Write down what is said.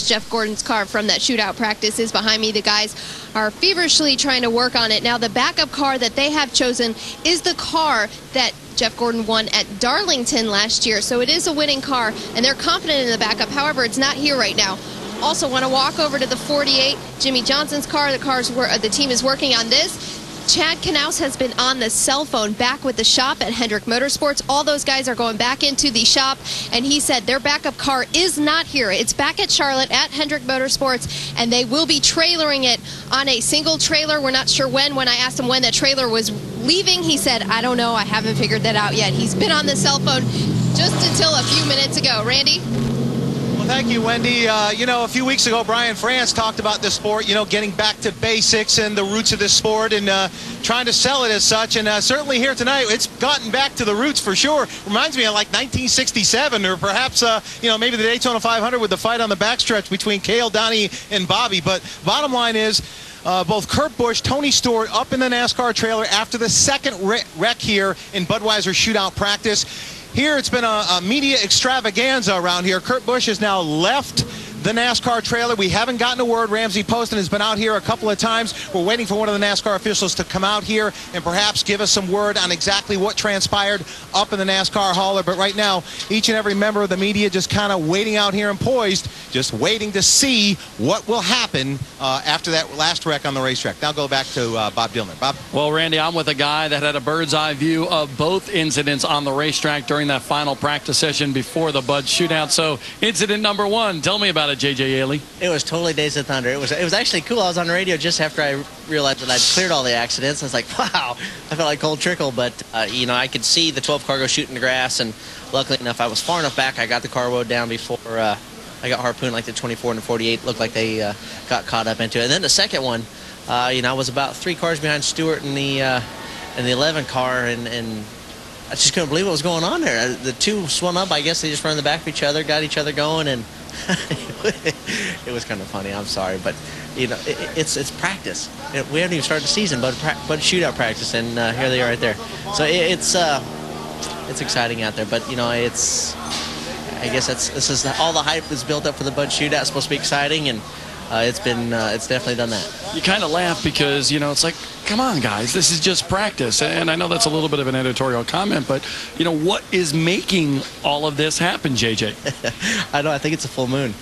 That's Jeff Gordon's car from that shootout practice is behind me. The guys are feverishly trying to work on it. Now, the backup car that they have chosen is the car that Jeff Gordon won at Darlington last year. So it is a winning car, and they're confident in the backup. However, it's not here right now. Also want to walk over to the 48, Jimmie Johnson's car. The team is working on this. Chad Knaus has been on the cell phone back with the shop at Hendrick Motorsports. All those guys are going back into the shop, and he said their backup car is not here. It's back at Charlotte at Hendrick Motorsports, and they will be trailering it on a single trailer. We're not sure when. When I asked him when that trailer was leaving, he said, I don't know. I haven't figured that out yet. He's been on the cell phone just until a few minutes ago. Randy? Thank you, Wendy. You know, a few weeks ago, Brian France talked about this sport, you know, getting back to basics and the roots of this sport and trying to sell it as such. And certainly here tonight, it's gotten back to the roots for sure. Reminds me of like 1967 or perhaps, you know, maybe the Daytona 500 with the fight on the backstretch between Cale, Donnie, and Bobby. But bottom line is, both Kurt Busch, Tony Stewart up in the NASCAR trailer after the second wreck here in Budweiser shootout practice. Here, it's been a media extravaganza around here. Kurt Busch has now left the NASCAR trailer. We haven't gotten a word. Ramsey Poston has been out here a couple of times. We're waiting for one of the NASCAR officials to come out here and perhaps give us some word on exactly what transpired up in the NASCAR hauler. But right now, each and every member of the media just kind of waiting out here and poised, just waiting to see what will happen after that last wreck on the racetrack. Now go back to Bob Dillner. Bob? Well, Randy, I'm with a guy that had a bird's eye view of both incidents on the racetrack during that final practice session before the Bud shootout. So incident number one, tell me about it, J.J. Ailey. It was totally Days of Thunder. It was actually cool. I was on the radio just after I realized that I'd cleared all the accidents. I was like, wow, I felt like cold trickle. But, you know, I could see the 12 car go shooting the grass. And luckily enough, I was far enough back. I got the car rowed down before I got harpooned, like the 24 and the 48. Looked like they got caught up into it. And then the second one, you know, I was about 3 cars behind Stewart in the 11 car. And I just couldn't believe what was going on there. The two swung up. I guess they just ran in the back of each other, got each other going, and it was kind of funny. I'm sorry, but you know, it's practice. We haven't even started the season, but shootout practice, and here they are right there. So it's exciting out there. But you know, I guess this is all the hype that's built up for the Bud shootout. It's supposed to be exciting, and it's definitely done that. You kind of laugh because, you know, it's like, come on, guys, this is just practice. And I know that's a little bit of an editorial comment, but, you know, what is making all of this happen, JJ? I know. I think it's a full moon.